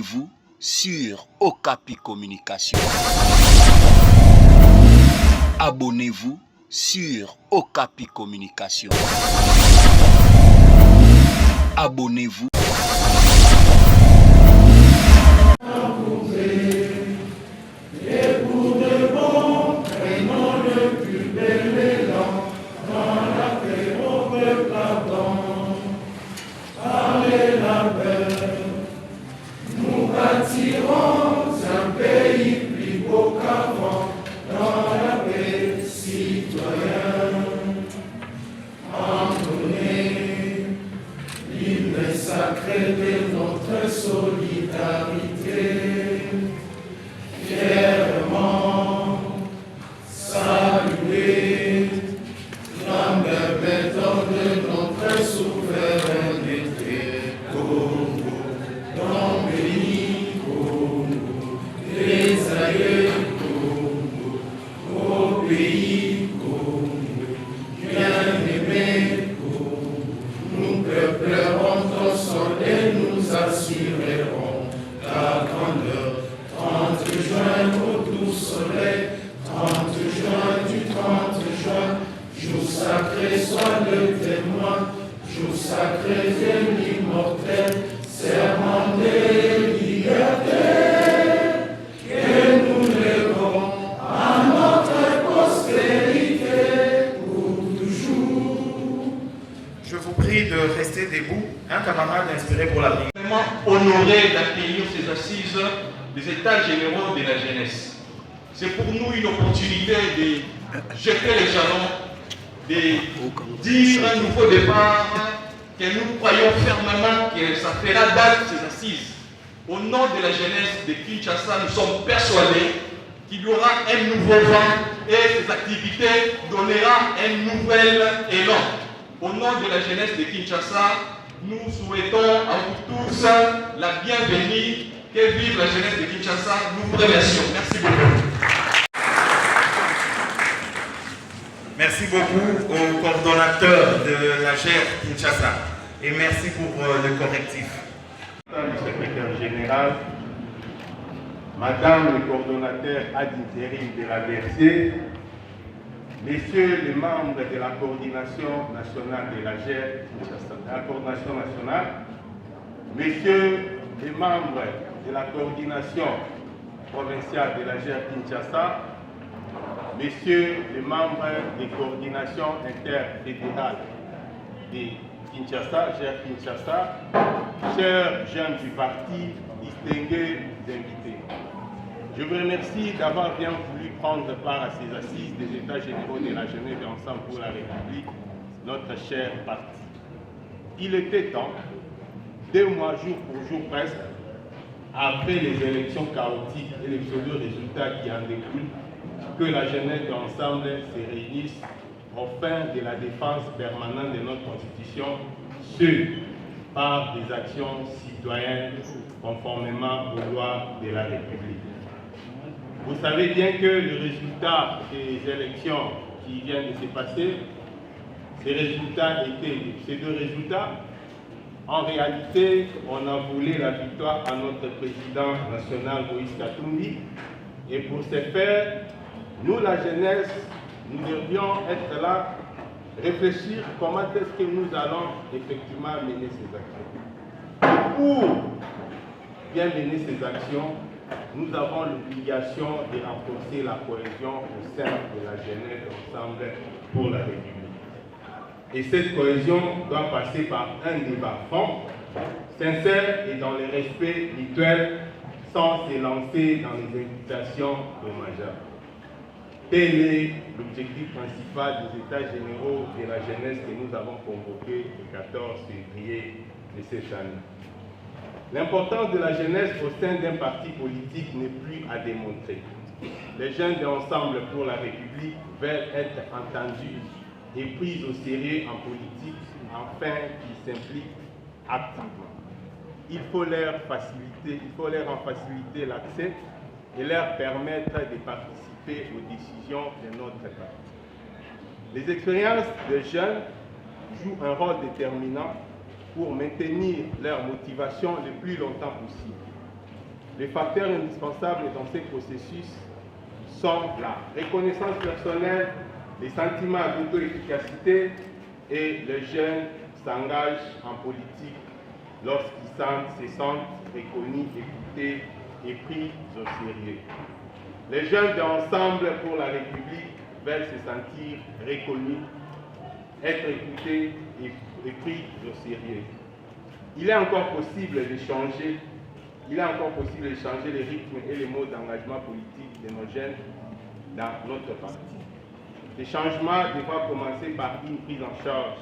Abonnez-vous sur Okapi Communication. Abonnez-vous sur Okapi Communication. Abonnez-vous. De notre solidarité, fièrement saluer la méthode de notre souveraineté. Congo, dans pays Congo, les aïeux Congo, au pays Congo, bien-aimé Congo, nous peuplerons ton sol et nous assurerons ta grandeur. 30 juin au doux soleil, 30 juin du 30 juin, jour sacré sois le témoin, jour sacré de l'immortel, serment de liberté, que nous lèverons à notre postérité pour toujours. Je vous prie de rester debout, un camarade inspiré pour l'avenir. Vraiment honoré d'accueillir ces assises des États généraux de la jeunesse. C'est pour nous une opportunité de jeter les jalons, de dire un nouveau départ, que nous croyons fermement que ça fera date ces assises. Au nom de la jeunesse de Kinshasa, nous sommes persuadés qu'il y aura un nouveau vent et ces activités donneront un nouvel élan. Au nom de la jeunesse de Kinshasa, nous souhaitons à vous tous la bienvenue. Que vive la jeunesse de Kinshasa. Nous vous remercions. Merci beaucoup. Merci beaucoup au coordonnateur de la GER Kinshasa et merci pour le correctif. Le secrétaire général, Madame le coordonnateur ad intérim de la BRC, Messieurs les membres de la coordination nationale de la GER, la coordination nationale, Messieurs les membres de la coordination provinciale de la GER Kinshasa, Messieurs les membres des coordinations interfédérales de Kinshasa, GER Kinshasa, chers jeunes du parti, distingués invités. Je vous remercie d'avoir bien voulu prendre part à ces assises des États généraux de la jeunesse et Ensemble pour la République, notre cher parti. Il était temps, 2 mois jour pour jour presque, après les élections chaotiques et les pseudo-résultats qui en découlent, que la jeunesse d'Ensemble se réunisse au fin de la défense permanente de notre Constitution, ce par des actions citoyennes conformément aux lois de la République. Vous savez bien que le résultat des élections qui viennent de se passer, ces 2 résultats, en réalité, on a voulu la victoire à notre président national Moïse Katumbi. Et pour ce faire, nous, la jeunesse, nous devions être là, réfléchir comment est-ce que nous allons effectivement mener ces actions. Et pour bien mener ces actions, nous avons l'obligation de renforcer la cohésion au sein de la jeunesse Ensemble pour la République. Et cette cohésion doit passer par un débat franc, sincère et dans le respect mutuel, sans se lancer dans les invitations dommageables. Tel est l'objectif principal des États généraux de la jeunesse que nous avons convoqués le 14 février de cette année. L'importance de la jeunesse au sein d'un parti politique n'est plus à démontrer. Les jeunes d'Ensemble pour la République veulent être entendus et pris au sérieux en politique afin qu'ils s'impliquent activement. Il faut leur en faciliter l'accès et leur permettre de participer aux décisions de notre parti. Les expériences des jeunes jouent un rôle déterminant pour maintenir leur motivation le plus longtemps possible. Les facteurs indispensables dans ces processus sont la reconnaissance personnelle, les sentiments d'auto-efficacité et les jeunes s'engagent en politique lorsqu'ils se sentent reconnus, écoutés et pris au sérieux. Les jeunes d'Ensemble pour la République veulent se sentir reconnus, être écoutés et pris au sérieux. Il est encore possible de changer les rythmes et les modes d'engagement politique de nos jeunes dans notre parti. Les changements devront commencer par une prise en charge,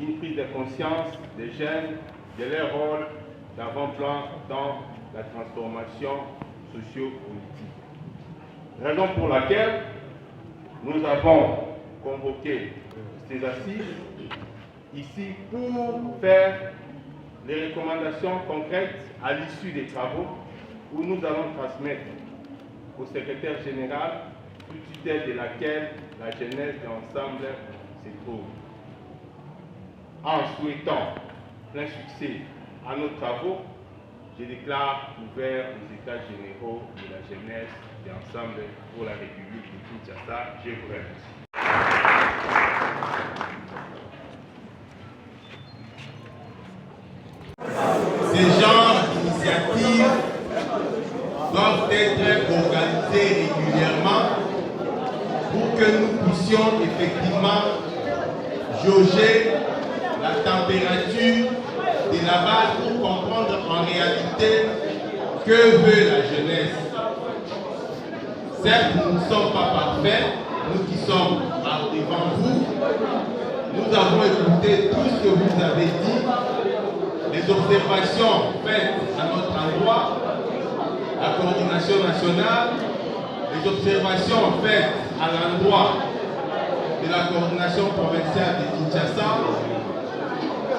une prise de conscience des jeunes, de leur rôle d'avant-plan dans la transformation socio-politique. Raison pour laquelle nous avons convoqué ces assises ici pour faire les recommandations concrètes à l'issue des travaux où nous allons transmettre au secrétaire général sous tutelle de laquelle la jeunesse d'Ensemble se trouve. En souhaitant plein succès à nos travaux, je déclare ouvert les états généraux de la jeunesse d'Ensemble pour la République de Kinshasa. Je vous remercie. Ces genres d'initiatives doivent être organisées régulièrement pour que nous puissions effectivement jauger la température de la base pour comprendre en réalité que veut la jeunesse. Certes, nous ne sommes pas parfaits, nous qui sommes devant vous, nous avons écouté tout ce que vous avez dit, les observations faites à notre endroit, la coordination nationale, les observations faites à l'endroit de la coordination provinciale de Kinshasa,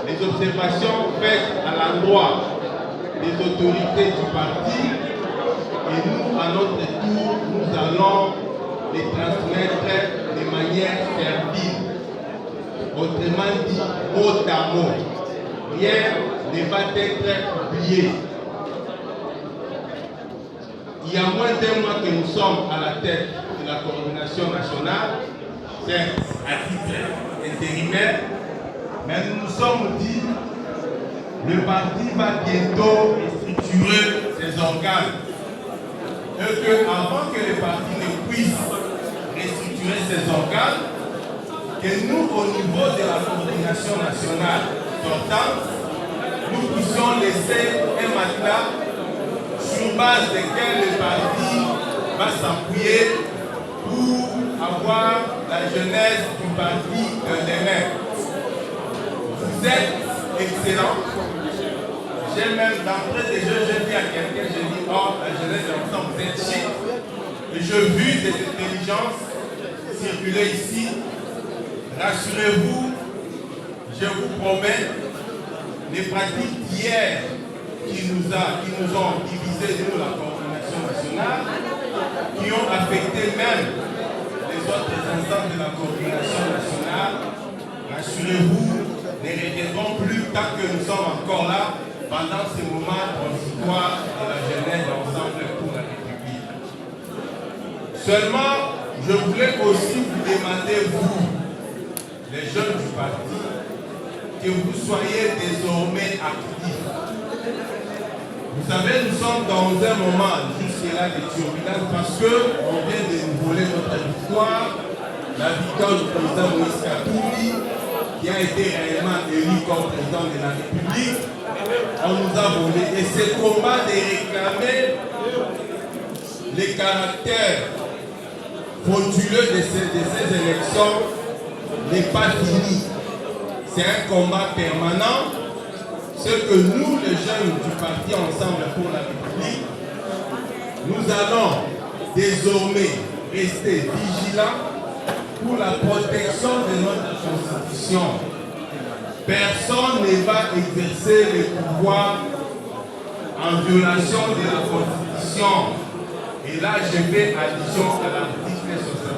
les observations faites à l'endroit des autorités du parti, et nous, à notre tour, nous allons les transmettre de manière servile. Autrement dit, mot à mot. Rien ne va être oublié. Il y a moins d'un mois que nous sommes à la tête de la coordination nationale, certes à titre intérimaire, mais nous nous sommes dit le parti va bientôt structurer ses organes. Et qu'avant que le parti ne puisse restructurer ses organes, que nous, au niveau de la coordination nationale sortante, nous puissions laisser un matelas sur base desquels le parti va s'appuyer pour avoir la jeunesse du parti de demain. Vous êtes excellents. J'ai même d'entrée des jeux, j'ai dit à quelqu'un, j'ai dit, oh, la jeunesse d'ensemble, vous êtes chic. Et j'ai vu cette intelligence circuler ici. Rassurez-vous, je vous promets, les pratiques d'hier qui nous ont divisé, nous, la coordination nationale, qui ont affecté même les autres instances de la coordination nationale, rassurez-vous, ne reviendront plus tant que nous sommes encore là pendant ces moments transitoires de la jeunesse d'Ensemble pour la République. Seulement, je voulais aussi vous demander, vous, les jeunes du parti, que vous soyez désormais actifs. Vous savez, nous sommes dans un moment jusque-là de turbulence parce qu'on vient de nous voler notre victoire, la victoire du président Moïse Katumbi, qui a été réellement élu comme président de la République. On nous a volé. Et ce combat de réclamer les caractères frauduleux de ces élections n'est pas fini. C'est un combat permanent. Ce que nous, les jeunes du parti Ensemble pour la République, nous allons désormais rester vigilants pour la protection de notre Constitution. Personne ne va exercer le pouvoir en violation de la Constitution. Et là, je fais allusion à l'article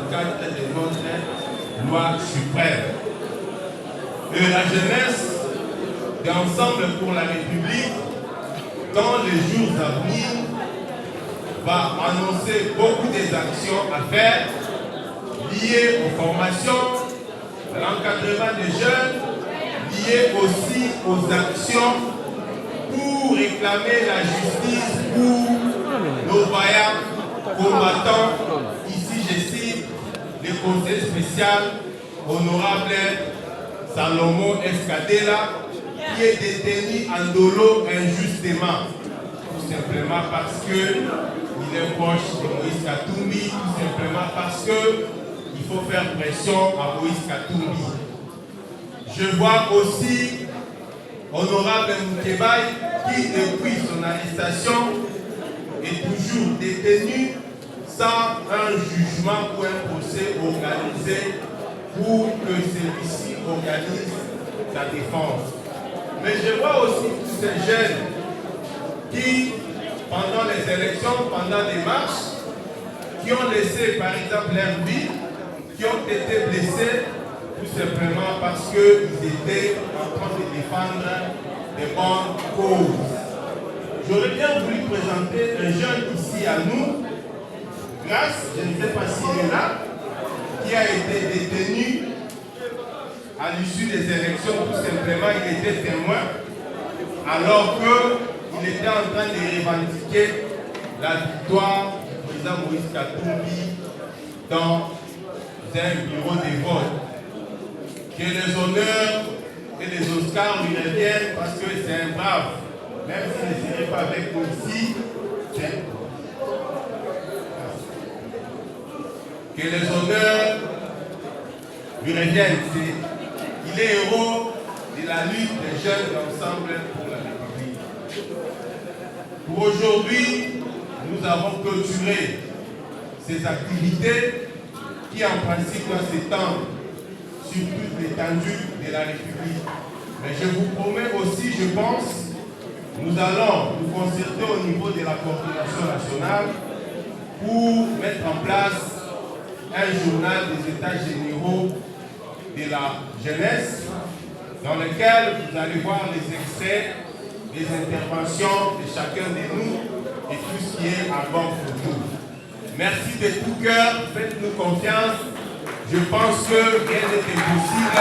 64 de notre loi suprême. Et la jeunesse d'Ensemble pour la République, dans les jours à venir, va annoncer beaucoup des actions à faire liées aux formations, à l'encadrement des jeunes, liées aussi aux actions pour réclamer la justice pour nos vaillants combattants. Ici, je cite le conseiller spécial honorable Salomon Escadela, qui est détenu en dolo injustement, tout simplement parce qu'il est proche de Moïse Katumbi, tout simplement parce qu'il faut faire pression à Moïse Katumbi. Je vois aussi honorable Moukebaï qui, depuis son arrestation, est toujours détenu sans un jugement ou un procès organisé pour que celui-ci organise sa défense. Mais je vois aussi tous ces jeunes qui, pendant les élections, pendant des marches, qui ont laissé par exemple leur vie, qui ont été blessés tout simplement parce qu'ils étaient en train de défendre des bonnes causes. J'aurais bien voulu présenter un jeune ici à nous, grâce, je ne sais pas s'il est là, qui a été détenu à l'issue des élections, tout simplement, il était témoin, alors qu'il était en train de revendiquer la victoire du président Moïse Katumbi dans un bureau de vote. Que les honneurs et les Oscars lui reviennent parce que c'est un brave, même s'il ne serait pas avec nous ici. Que les honneurs lui reviennent. Il est héros de la lutte des jeunes ensemble pour la République. Pour aujourd'hui, nous avons clôturé ces activités qui en principe doivent s'étendre sur toute l'étendue de la République. Mais je vous promets aussi, je pense, nous allons nous concerter au niveau de la coordination nationale pour mettre en place un journal des États généraux de la jeunesse dans lequel vous allez voir les extraits des interventions de chacun de nous et tout ce qui est à bord pour nous. Merci de tout cœur, faites-nous confiance. Je pense que rien n'était possible.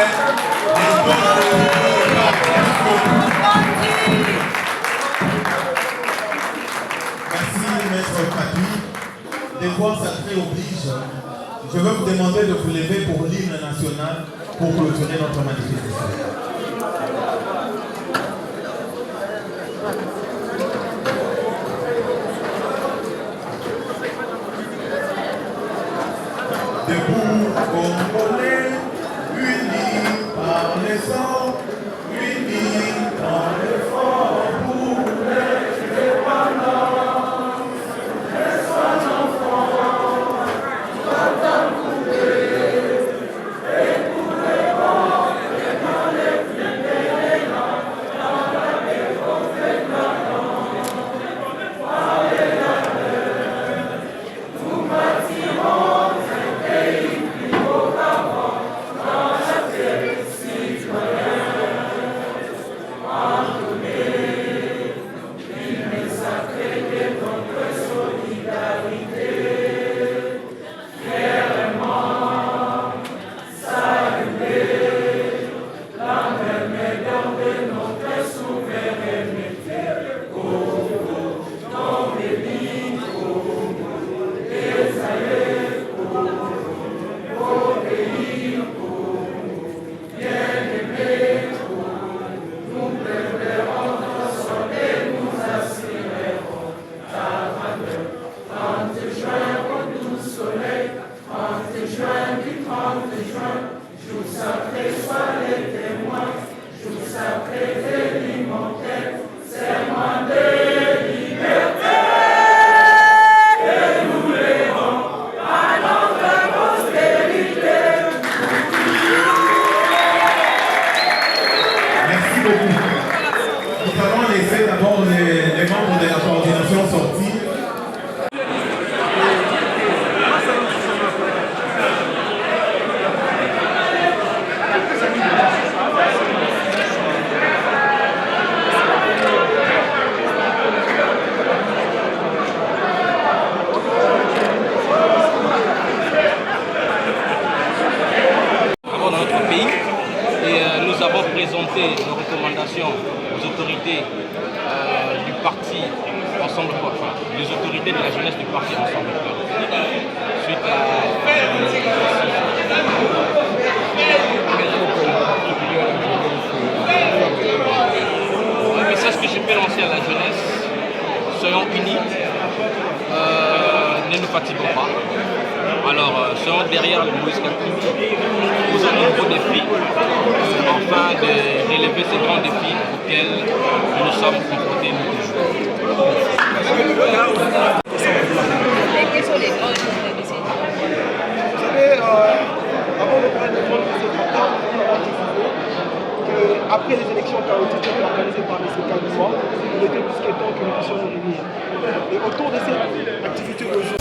Merci, maître Katumbi. Devoir sacré oblige. Je vais vous demander de vous lever pour l'hymne national pour clôturer notre manifestation. Debout, Congolais, unis par les sangs, unis par l'effort pour l'indépendance. Laisse-moi enfant, va t'en couper, et pour les bons, et dans les nous avons présenté nos recommandations aux autorités du parti Ensemble Peuple, enfin, les autorités de la jeunesse du parti Ensemble Peuple, suite à le message que je peux lancer à la jeunesse: soyons unis, ne nous fatiguons pas. Alors, soyons derrière le Moïse Katumbi, nous avons un gros défi, afin de relever ces grands défis auxquels nous nous sommes confrontés nous tous. Quels sont les grands défis de ces? Vous savez, avant de parler des grands défis, c'est important qu'après les élections chaotiques organisées par les établissements, il était plus que temps que nous puissions nous réunir. Et autour de cette activité d'aujourd'hui,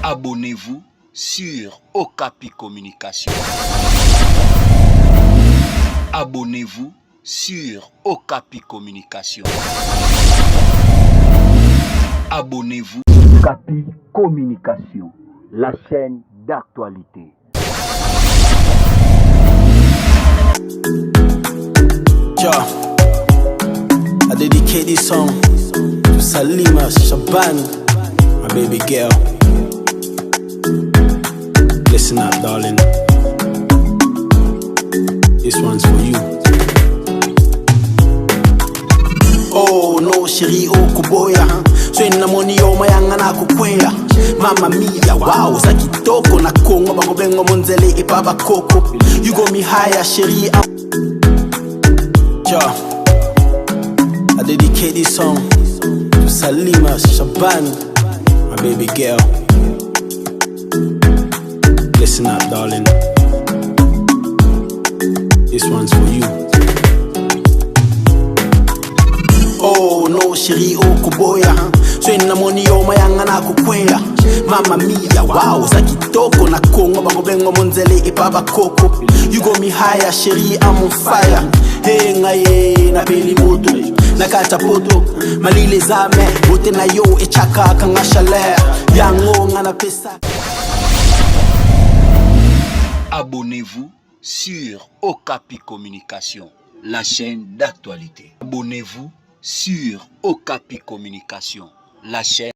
Abonnez-vous sur Okapi Communication. Abonnez-vous sur Okapi Communication. Abonnez-vous. Okapi Communication, la chaîne d'actualité. I dedicate this song to Salima Shaban, my baby girl. Listen up, darling. This one's for you. Oh no, shiri o kuboya. Swena moni yo mayanga na kukwea. Mama mia, wow, za kitoko na kongo bagobengo monzele ipaba koko. You got me higher, shiri. I dedicate this song to Salima Shaban, my baby girl. Listen up, darling. This one's for you. Oh no, shiri o kuboya. Swena moni yo mayanga na kukwea. Mama mia, wow, za kitoko na kongo bagobengo monzele ipaba koko. You got me higher, shiri, I'm on fire. Hey ngaye na beli moto nakata poto malile zame bote na yo echaka kanga chaleur yango ngana pesa. Abonnez-vous sur Okapi Communication, la chaîne d'actualité. Abonnez-vous sur Okapi Communication, la chaîne